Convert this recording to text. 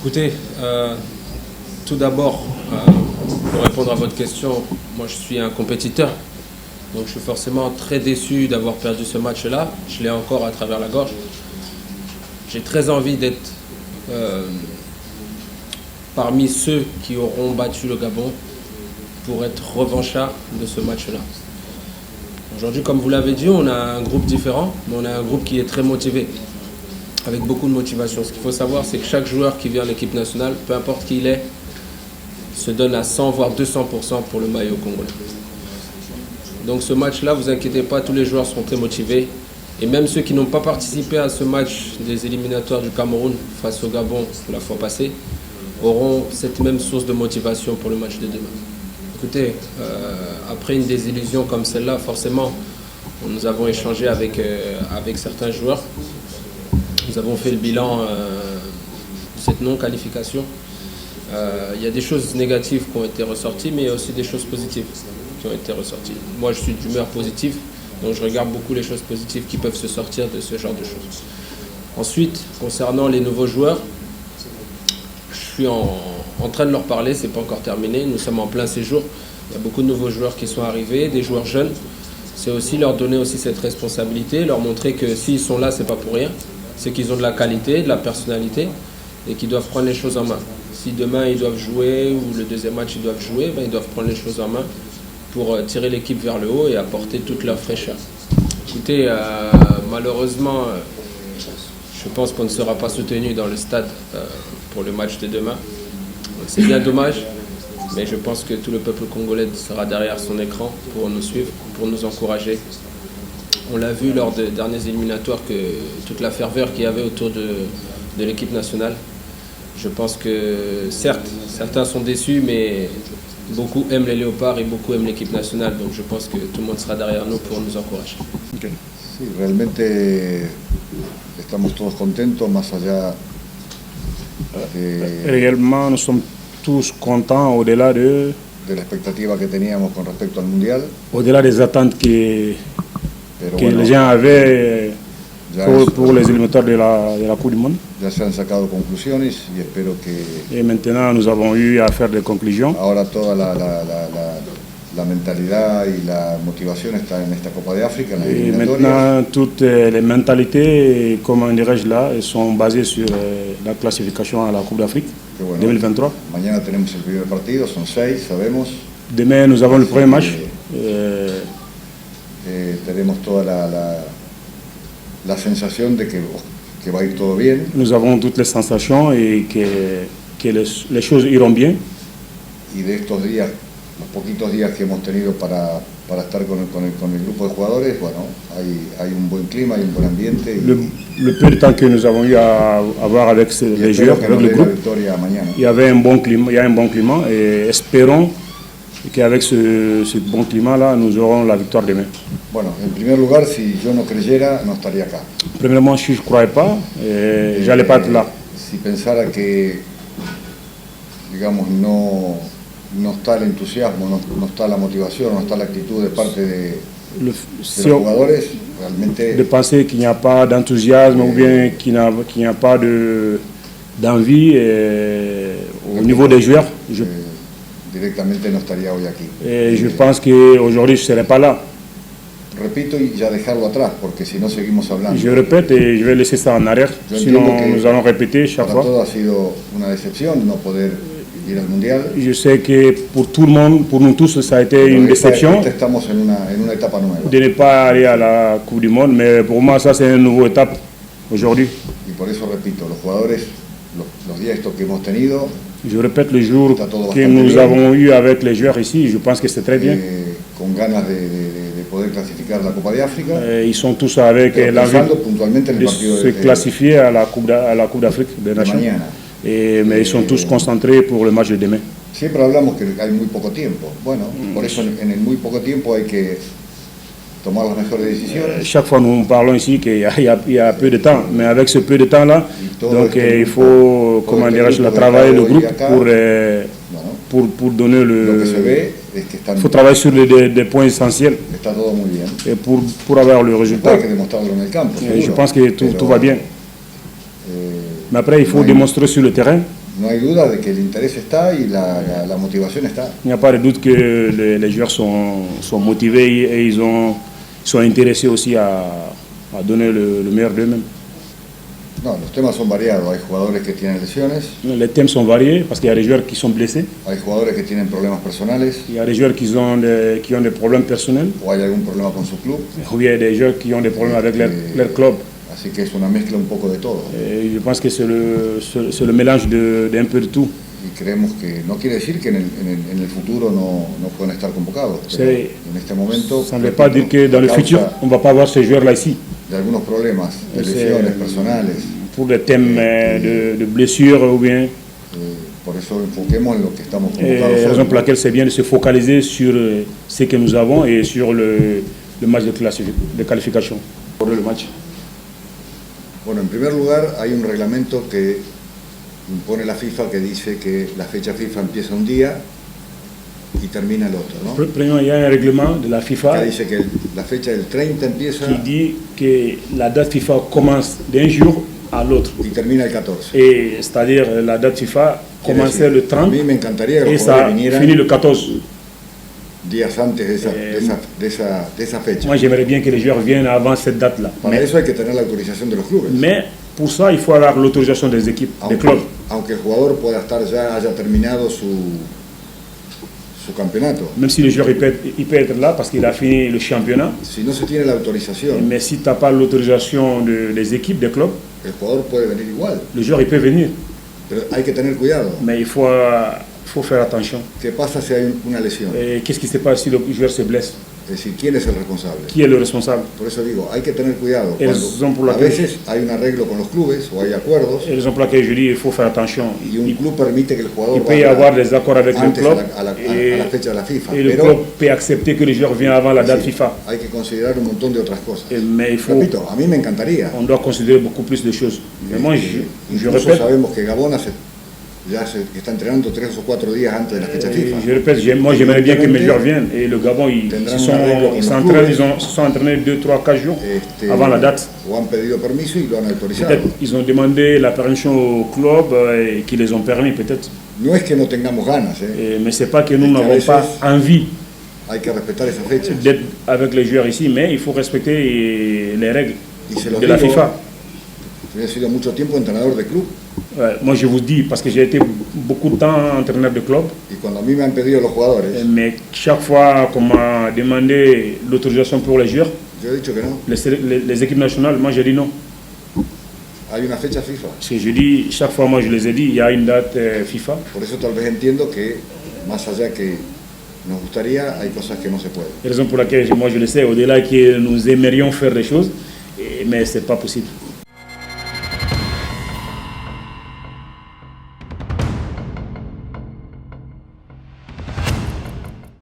Écoutez, tout d'abord, pour répondre à votre question, moi je suis un compétiteur. Donc je suis forcément très déçu d'avoir perdu ce match-là. Je l'ai encore à travers la gorge. J'ai très envie d'être parmi ceux qui auront battu le Gabon pour être revanchard de ce match-là. Aujourd'hui, comme vous l'avez dit, on a un groupe différent, mais on a un groupe qui est très motivé, avec beaucoup de motivation. Ce qu'il faut savoir, c'est que chaque joueur qui vient à l'équipe nationale, peu importe qui il est, se donne à 100 voire 200% pour le maillot congolais. Donc ce match-là, vous inquiétez pas, tous les joueurs seront très motivés. Et même ceux qui n'ont pas participé à ce match des éliminatoires du Cameroun face au Gabon la fois passée, auront cette même source de motivation pour le match de demain. Écoutez, après une désillusion comme celle-là, forcément, nous avons échangé avec certains joueurs. Nous avons fait le bilan de cette non-qualification. Il y a des choses négatives qui ont été ressorties, mais il y a aussi des choses positives qui ont été ressorties. Moi, je suis d'humeur positive, donc je regarde beaucoup les choses positives qui peuvent se sortir de ce genre de choses. Ensuite, concernant les nouveaux joueurs, je suis en train de leur parler, c'est pas encore terminé, nous sommes en plein séjour. Il y a beaucoup de nouveaux joueurs qui sont arrivés, des joueurs jeunes. C'est aussi leur donner aussi cette responsabilité, leur montrer que s'ils sont là, c'est pas pour rien. C'est qu'ils ont de la qualité, de la personnalité et qu'ils doivent prendre les choses en main. Si demain ils doivent jouer ou le deuxième match ils doivent jouer, ben, ils doivent prendre les choses en main pour tirer l'équipe vers le haut et apporter toute leur fraîcheur. Écoutez, malheureusement, je pense qu'on ne sera pas soutenu dans le stade pour le match de demain. C'est bien dommage, mais je pense que tout le peuple congolais sera derrière son écran pour nous suivre, pour nous encourager. On l'a vu lors des derniers éliminatoires que toute la ferveur qu'il y avait autour de l'équipe nationale. Je pense que certes, certains sont déçus, mais beaucoup aiment les Léopards et beaucoup aiment l'équipe nationale. Donc je pense que tout le monde sera derrière nous pour nous encourager. Okay. Sí, realmente estamos todos contentos, más allá Réellement, nous sommes tous contents au-delà de la expectativa que teníamos con respecto al Mundial. Au-delà des attentes que les gens avaient pour les éliminatoires de la Coupe du Monde. Ya se han sacado conclusiones y espero que... Et maintenant, nous avons eu à faire des conclusions. Ahora toda la mentalidad y la motivación está en esta Copa de África, en la Et eliminatoria. maintenant, toutes les mentalités, comment dirais-je là, sont basées sur la classification à la Coupe d'Afrique Bueno, 2023. mañana tenemos el primer partido, son 6, sabemos. Demain, nous avons le premier match. Tenemos toda la sensación de que va a ir todo bien. Nous avons toutes les sensations et que les choses iront bien. Y de estos días, los poquitos días que hemos tenido para estar con el grupo de jugadores, bueno, hay un buen clima, hay un buen ambiente. Le peu de temps que nous avons eu à avoir avec les joueurs, avec le groupe, il y avait un bon climat, il y a un bon climat et espérons qu'avec ce bon climat-là, nous aurons la victoire demain. Bueno, en primer lugar, si yo no creyera, no estaría acá. Premièrement, si je ne croyais pas, j'allais pas être là. Si pensara que, digamos, no está el entusiasmo, no está la motivación, no está la actitud de parte de los jugadores, realmente... De penser qu'il n'y a pas d'enthousiasme ou bien qu'il n'y a pas d'envie au niveau des joueurs, directamente no estaría hoy aquí. Et je pense qu'aujourd'hui, je ne serai pas là. Repito y ya dejarlo atrás, porque si no seguimos hablando. Je répète et je vais laisser ça en arrière, sinon nous allons répéter chaque fois. Para todo ha sido una decepción no poder ir al Mundial. Je sais que pour tout le monde, pour nous tous, ça a été une déception Estamos en una etapa nueva. de ne pas aller à la Coupe du Monde, mais pour moi, ça c'est une nouvelle étape aujourd'hui. Y por eso repito, los jugadores, los días estos que hemos tenido, je répète le jour que nous avons eu avec les joueurs ici, je pense que c'est très bien. Con ganas de poder clasificar la Copa de África. Ils sont tous avec l'envie de se classifier à la Coupe d'Afrique des Nations. Mais ils sont tous concentrés pour le match de demain. Siempre hablamos que hay muy poco tiempo. Bueno, por eso en el muy poco tiempo hay que tomar las mejores decisiones. Chaque fois nous parlons ici qu'il y a peu de temps, mais avec ce peu de temps-là, donc il faut, comment dirais-je, travailler le groupe pour donner le... Il faut travailler sur des points essentiels et pour avoir le résultat. Et je pense que tout va bien. Mais après, il faut démontrer sur le terrain no hay duda de que el interés está y la motivación está. Il n'y a pas de doute que les joueurs sont motivés et ils sont intéressés aussi à donner le meilleur d'eux-mêmes. No, los temas son variados. Hay jugadores que tienen lesiones. Les thèmes sont variés parce qu'il y a des joueurs qui sont blessés. Hay jugadores que tienen problemas personales. Il y a des joueurs qui ont des problèmes personnels. O hay algún problema con su club. Ou il y a des joueurs qui ont des problèmes avec leur club. Así que es una mezcla un poco de todo. Et je pense que c'est le mélange d'un peu de tout. Y creemos que no quiere decir que en el futuro no puedan estar convocados. Pero en este momento. Ça ne veut pas dire que dans le futur, on ne va pas avoir ces joueurs-là ici. De algunos problemas, de lesiones personales. Pour des thèmes de blessures ou bien. Por eso enfoquemos en lo que estamos La convocados. raison pour laquelle c'est bien de se focaliser sur ce que nous avons et sur le match de qualification. Pour le match. Bueno, en primer lugar hay un reglamento que impone la FIFA que dice que la fecha FIFA empieza un día y termina el otro, ¿no? Premièrement, il y a un règlement de la FIFA Que dice que la fecha del 30 empieza qui dit que la date FIFA commence d'un jour à l'autre. y termina el 14. Et c'est-à-dire la date FIFA commençait le 30 A mí me encantaría que et los ça jugadores vinieran finit le 14. días antes de esa fecha. Moi, j'aimerais bien que les joueurs viennent avant cette date-là. Para eso hay que tener la autorización de los clubes. Mais pour ça, il faut avoir l'autorisation des équipes, des clubs. Aunque el jugador pueda estar haya terminado su campeonato. Même si le joueur il peut être là parce qu'il a fini le championnat. Si no se tiene la autorización, Mais si tu n'as pas l'autorisation des équipes, des clubs, el jugador puede venir igual. le joueur il peut venir. Pero hay que tener cuidado. Mais il faut faire attention. ¿Qué pasa si hay una lesión? Qu'est-ce qui se passe si le joueur se blesse? Es decir, ¿quién es el responsable? Qui est le responsable? Por eso digo, hay que tener cuidado. Et raison pour A laquelle, veces hay un arreglo con los clubes o hay acuerdos et raison pour laquelle je dis il faut faire attention. y un club permite que el jugador Il peut y avoir des accords avec le antes club a la fecha de la FIFA, et le pero club peut accepter que le joueur vienne avant la date sí, FIFA. hay que considerar un montón de otras cosas. Mais il faut, Repito, a mí me encantaría. on doit considérer beaucoup plus de choses. Mais moi, je Incluso répète, sabemos que Gabón ya se está entrenando 3 o 4 días antes de la fecha FIFA. je répète, moi j'aimerais bien que mes joueurs viennent. Et le Gabon, ils se sont entraînés 2, 3, 4 jours avant la date. O han pedido permiso y lo han autorizado. Peut-être ils ont demandé la permission au club et qu'ils les ont permis peut-être. No es que no tengamos ganas, Mais c'est pas que nous n'avons pas envie hay que respetar esas fechas. d'être avec les joueurs ici, mais il faut respecter les règles de la digo, FIFA. Yo he sido mucho tiempo entrenador de club Moi je vous dis, parce que j'ai été beaucoup de temps entraîneur de club, y cuando a mí me han pedido los jugadores, mais chaque fois qu'on m'a demandé l'autorisation pour les joueurs, yo he dicho que no. les équipes nationales, moi j'ai dit non. Hay una fecha FIFA. Parce que je dis, chaque fois moi je les ai dit, il y a une date FIFA. Por eso tal vez entiendo que más allá que nos gustaría, hay cosas que no se pueden. La raison pour laquelle moi je le sais, au-delà que nous aimerions faire des choses, mais c'est pas possible.